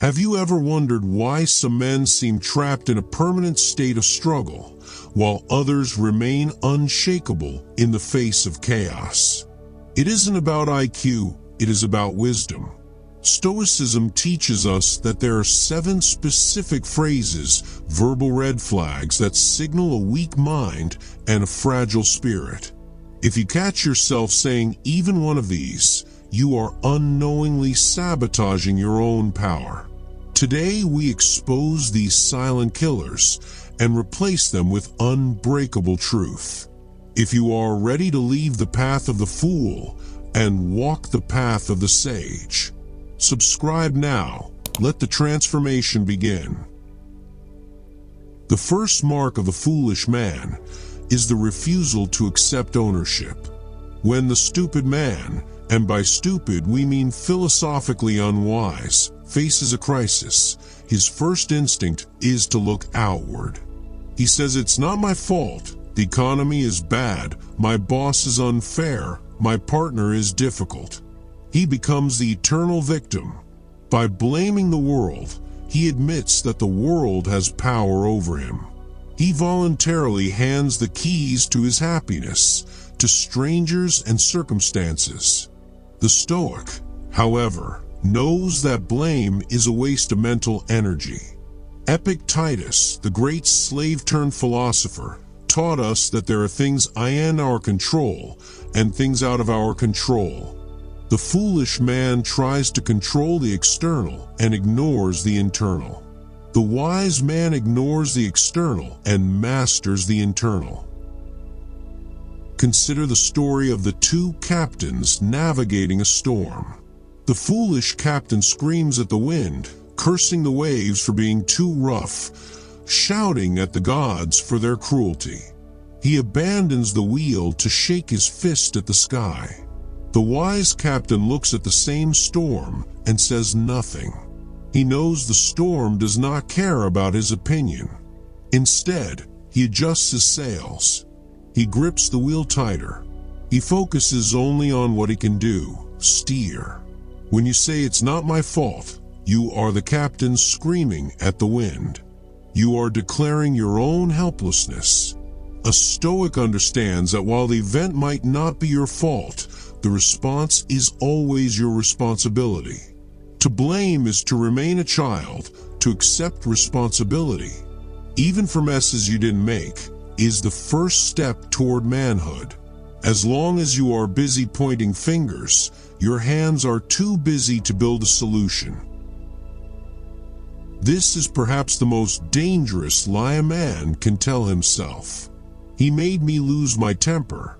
Have you ever wondered why some men seem trapped in a permanent state of struggle, while others remain unshakable in the face of chaos? It isn't about IQ, it is about wisdom. Stoicism teaches us that there are 7 specific phrases, verbal red flags that signal a weak mind and a fragile spirit. If you catch yourself saying even one of these, you are unknowingly sabotaging your own power. Today we expose these silent killers and replace them with unbreakable truth. If you are ready to leave the path of the fool and walk the path of the sage, subscribe now. Let the transformation begin. The first mark of the foolish man is the refusal to accept ownership. When the stupid man, and by stupid we mean philosophically unwise, faces a crisis, his first instinct is to look outward. He says, "It's not my fault. The economy is bad. My boss is unfair. My partner is difficult." He becomes the eternal victim. By blaming the world, he admits that the world has power over him. He voluntarily hands the keys to his happiness to strangers and circumstances. The Stoic, however, knows that blame is a waste of mental energy. Epictetus, the great slave-turned philosopher, taught us that there are things in our control and things out of our control. The foolish man tries to control the external and ignores the internal. The wise man ignores the external and masters the internal. Consider the story of the 2 captains navigating a storm. The foolish captain screams at the wind, cursing the waves for being too rough, shouting at the gods for their cruelty. He abandons the wheel to shake his fist at the sky. The wise captain looks at the same storm and says nothing. He knows the storm does not care about his opinion. Instead, he adjusts his sails. He grips the wheel tighter. He focuses only on what he can do, steer. When you say "it's not my fault," you are the captain screaming at the wind. You are declaring your own helplessness. A Stoic understands that while the event might not be your fault, the response is always your responsibility. To blame is to remain a child, to accept responsibility, even for messes you didn't make, is the first step toward manhood. As long as you are busy pointing fingers, your hands are too busy to build a solution. This is perhaps the most dangerous lie a man can tell himself. "He made me lose my temper."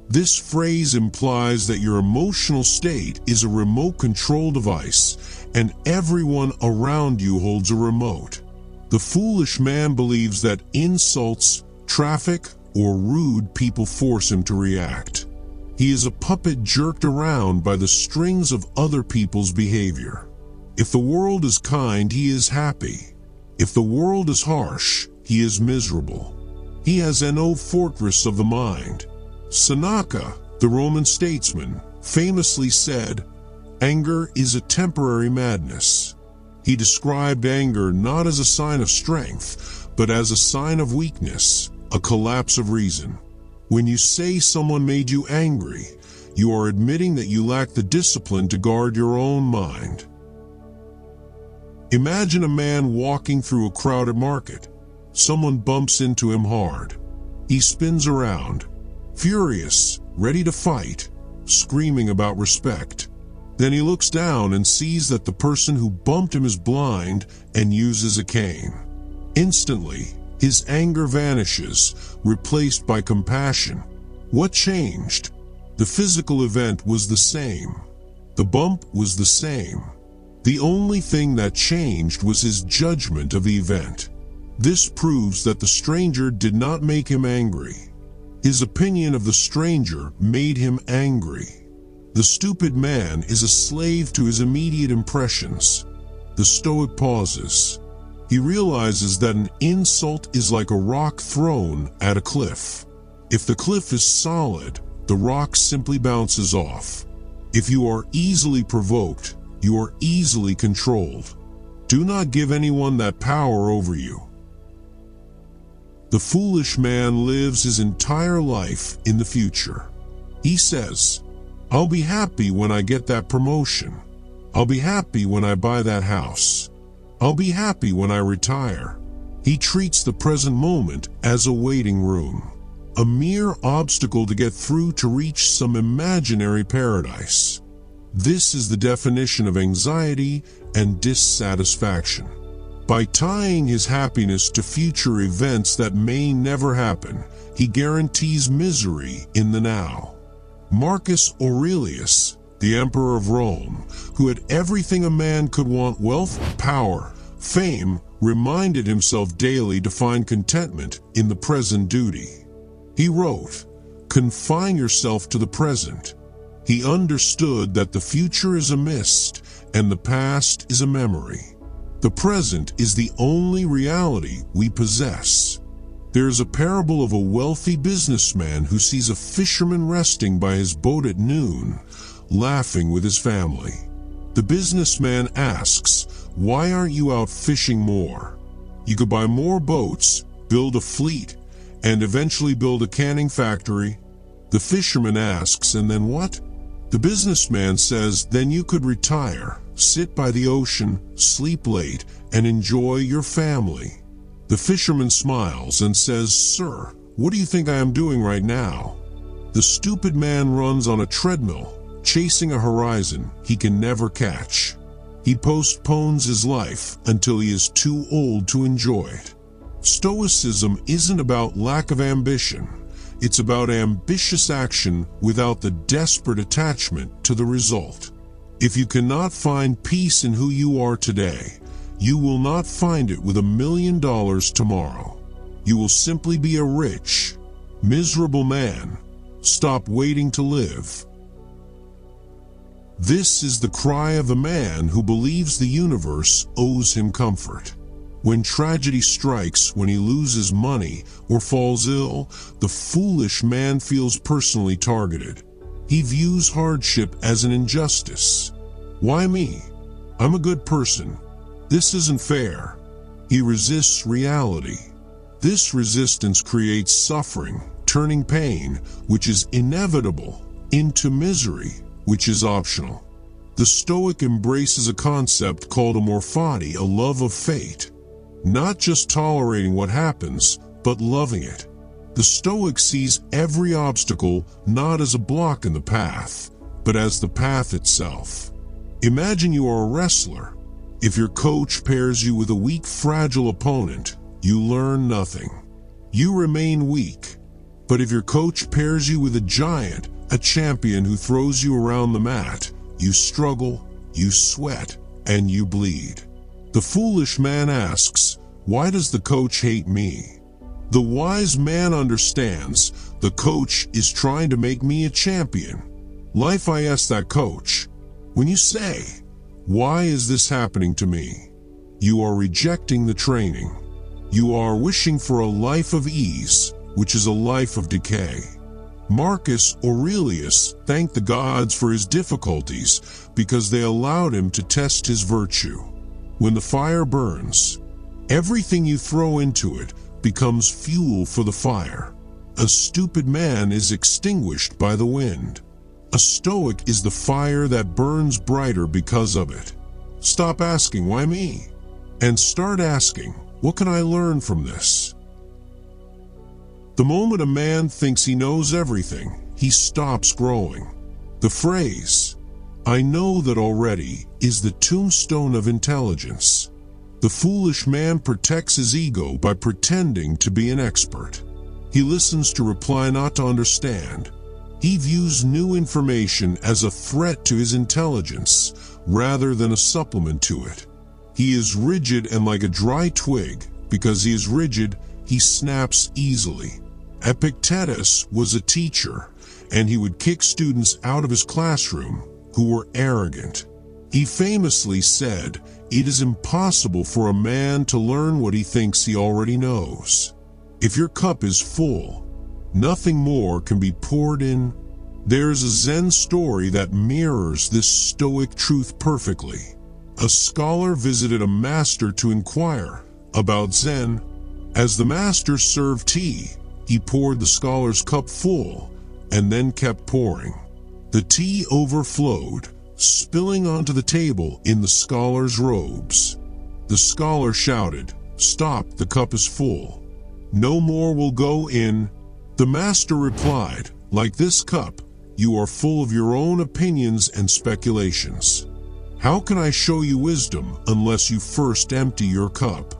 This phrase implies that your emotional state is a remote control device, and everyone around you holds a remote. The foolish man believes that insults, traffic, or rude people force him to react. He is a puppet jerked around by the strings of other people's behavior. If the world is kind, he is happy. If the world is harsh, he is miserable. He has no fortress of the mind. Seneca, the Roman statesman, famously said, "Anger is a temporary madness." He described anger not as a sign of strength, but as a sign of weakness, a collapse of reason. When you say someone made you angry, you are admitting that you lack the discipline to guard your own mind. Imagine a man walking through a crowded market. Someone bumps into him hard. He spins around, furious, ready to fight, screaming about respect. Then he looks down and sees that the person who bumped him is blind and uses a cane. Instantly, his anger vanishes, replaced by compassion. What changed? The physical event was the same. The bump was the same. The only thing that changed was his judgment of the event. This proves that the stranger did not make him angry. His opinion of the stranger made him angry. The stupid man is a slave to his immediate impressions. The Stoic pauses. He realizes that an insult is like a rock thrown at a cliff. If the cliff is solid, the rock simply bounces off. If you are easily provoked, you are easily controlled. Do not give anyone that power over you. The foolish man lives his entire life in the future. He says, I'll be happy when I get that promotion. I'll be happy when I buy that house. I'll be happy when I retire. He treats the present moment as a waiting room, a mere obstacle to get through to reach some imaginary paradise. This is the definition of anxiety and dissatisfaction. By tying his happiness to future events that may never happen, he guarantees misery in the now. Marcus Aurelius, the emperor of Rome, who had everything a man could want, wealth, power, fame, reminded himself daily to find contentment in the present duty. He wrote, "Confine yourself to the present." He understood that the future is a mist and the past is a memory. The present is the only reality we possess. There is a parable of a wealthy businessman who sees a fisherman resting by his boat at noon, laughing with his family. The businessman asks, "Why aren't you out fishing more? You could buy more boats, build a fleet, and eventually build a canning factory." The fisherman asks, "And then what?" The businessman says, "Then you could retire, sit by the ocean, sleep late, and enjoy your family." The fisherman smiles and says, "Sir, what do you think I am doing right now?" The stupid man runs on a treadmill, chasing a horizon he can never catch. He postpones his life until he is too old to enjoy it. Stoicism isn't about lack of ambition. It's about ambitious action without the desperate attachment to the result. If you cannot find peace in who you are today, you will not find it with $1 million tomorrow. You will simply be a rich, miserable man. Stop waiting to live. This is the cry of a man who believes the universe owes him comfort. When tragedy strikes, when he loses money or falls ill, the foolish man feels personally targeted. He views hardship as an injustice. Why me? I'm a good person. This isn't fair. He resists reality. This resistance creates suffering, turning pain, which is inevitable, into misery, which is optional. The Stoic embraces a concept called amorphati, a love of fate. Not just tolerating what happens, but loving it. The Stoic sees every obstacle not as a block in the path, but as the path itself. Imagine you are a wrestler. If your coach pairs you with a weak, fragile opponent, you learn nothing. You remain weak. But if your coach pairs you with a giant, a champion who throws you around the mat, you struggle, you sweat, and you bleed. The foolish man asks, "Why does the coach hate me?" The wise man understands, the coach is trying to make me a champion. Life asks that coach, when you say, "Why is this happening to me?" you are rejecting the training. You are wishing for a life of ease, which is a life of decay. Marcus Aurelius thanked the gods for his difficulties because they allowed him to test his virtue. When the fire burns, everything you throw into it becomes fuel for the fire. A stupid man is extinguished by the wind. A Stoic is the fire that burns brighter because of it. Stop asking, "Why me?" and start asking, "What can I learn from this?" The moment a man thinks he knows everything, he stops growing. The phrase, "I know that already," is the tombstone of intelligence. The foolish man protects his ego by pretending to be an expert. He listens to reply, not to understand. He views new information as a threat to his intelligence rather than a supplement to it. He is rigid and like a dry twig. Because he is rigid, he snaps easily. Epictetus was a teacher, and he would kick students out of his classroom who were arrogant. He famously said, "It is impossible for a man to learn what he thinks he already knows." If your cup is full, nothing more can be poured in. There is a Zen story that mirrors this Stoic truth perfectly. A scholar visited a master to inquire about Zen. As the master served tea, he poured the scholar's cup full and then kept pouring. The tea overflowed, spilling onto the table in the scholar's robes. The scholar shouted, "Stop, the cup is full. No more will go in." The master replied, "Like this cup, you are full of your own opinions and speculations. How can I show you wisdom unless you first empty your cup?"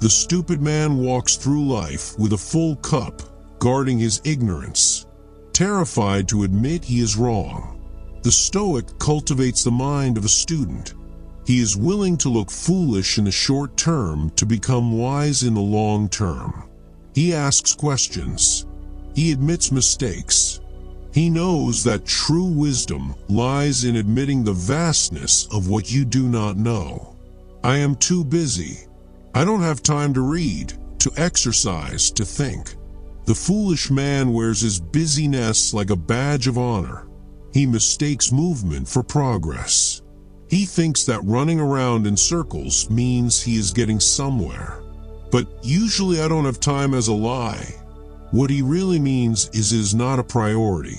The stupid man walks through life with a full cup, guarding his ignorance, terrified to admit he is wrong. The Stoic cultivates the mind of a student. He is willing to look foolish in the short term to become wise in the long term. He asks questions. He admits mistakes. He knows that true wisdom lies in admitting the vastness of what you do not know. I am too busy. I don't have time to read, to exercise, to think. The foolish man wears his busyness like a badge of honor. He mistakes movement for progress. He thinks that running around in circles means he is getting somewhere. But usually I don't have time as a lie. What he really means is it is not a priority.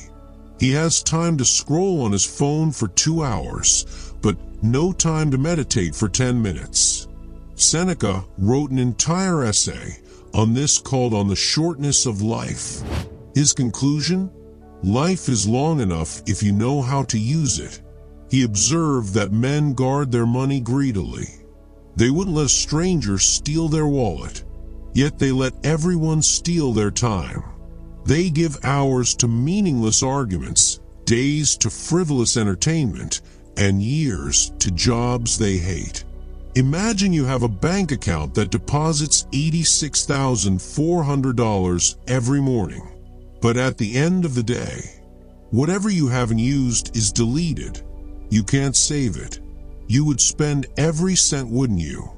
He has time to scroll on his phone for 2 hours, but no time to meditate for 10 minutes. Seneca wrote an entire essay on this called On the Shortness of Life. His conclusion? Life is long enough if you know how to use it. He observed that men guard their money greedily. They wouldn't let a stranger steal their wallet, yet they let everyone steal their time. They give hours to meaningless arguments, days to frivolous entertainment, and years to jobs they hate. Imagine you have a bank account that deposits $86,400 every morning. But at the end of the day, whatever you haven't used is deleted. You can't save it. You would spend every cent, wouldn't you?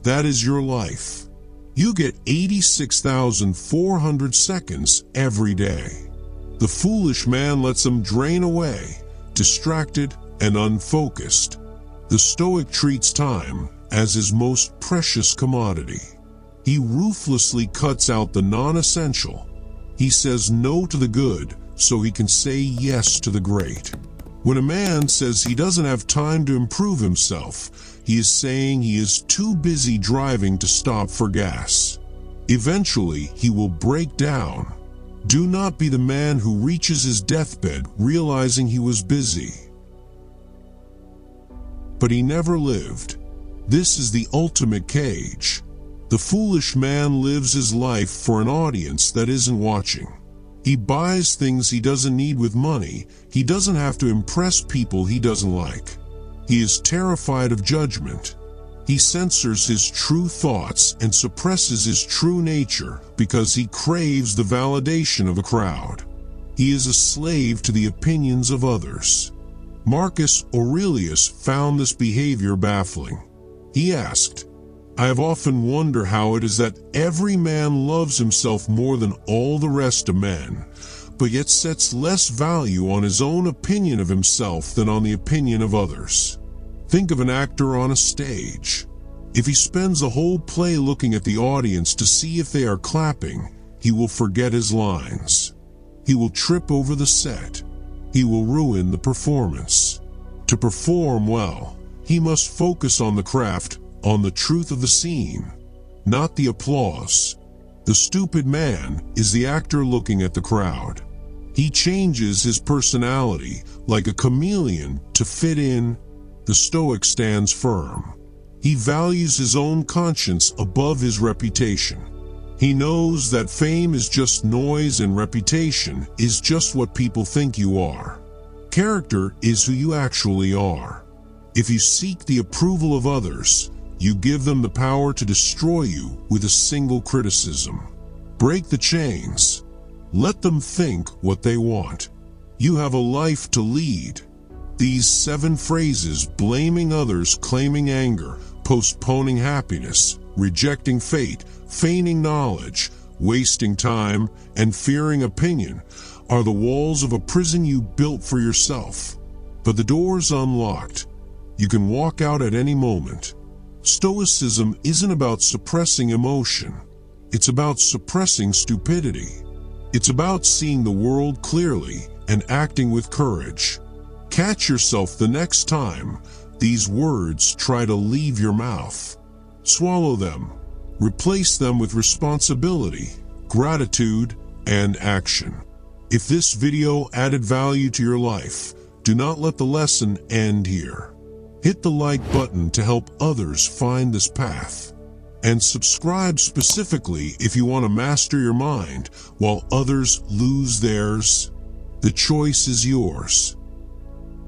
That is your life. You get 86,400 seconds every day. The foolish man lets them drain away, distracted and unfocused. The Stoic treats time as his most precious commodity. He ruthlessly cuts out the non-essential. He says no to the good so he can say yes to the great. When a man says he doesn't have time to improve himself, he is saying he is too busy driving to stop for gas. Eventually, he will break down. Do not be the man who reaches his deathbed realizing he was busy. But he never lived. This is the ultimate cage. The foolish man lives his life for an audience that isn't watching. He buys things he doesn't need with money. He doesn't have to impress people he doesn't like. He is terrified of judgment. He censors his true thoughts and suppresses his true nature because he craves the validation of a crowd. He is a slave to the opinions of others. Marcus Aurelius found this behavior baffling. He asked, "I have often wondered how it is that every man loves himself more than all the rest of men, but yet sets less value on his own opinion of himself than on the opinion of others." Think of an actor on a stage. If he spends the whole play looking at the audience to see if they are clapping, he will forget his lines. He will trip over the set. He will ruin the performance. To perform well, he must focus on the craft, on the truth of the scene, not the applause. The stupid man is the actor looking at the crowd. He changes his personality like a chameleon to fit in. The Stoic stands firm. He values his own conscience above his reputation. He knows that fame is just noise and reputation is just what people think you are. Character is who you actually are. If you seek the approval of others, you give them the power to destroy you with a single criticism. Break the chains. Let them think what they want. You have a life to lead. These 7 phrases, blaming others, claiming anger, postponing happiness, rejecting fate, feigning knowledge, wasting time, and fearing opinion, are the walls of a prison you built for yourself. But the door's unlocked. You can walk out at any moment. Stoicism isn't about suppressing emotion. It's about suppressing stupidity. It's about seeing the world clearly and acting with courage. Catch yourself the next time these words try to leave your mouth. Swallow them. Replace them with responsibility, gratitude, and action. If this video added value to your life, do not let the lesson end here. Hit the like button to help others find this path. And subscribe specifically if you want to master your mind while others lose theirs. The choice is yours.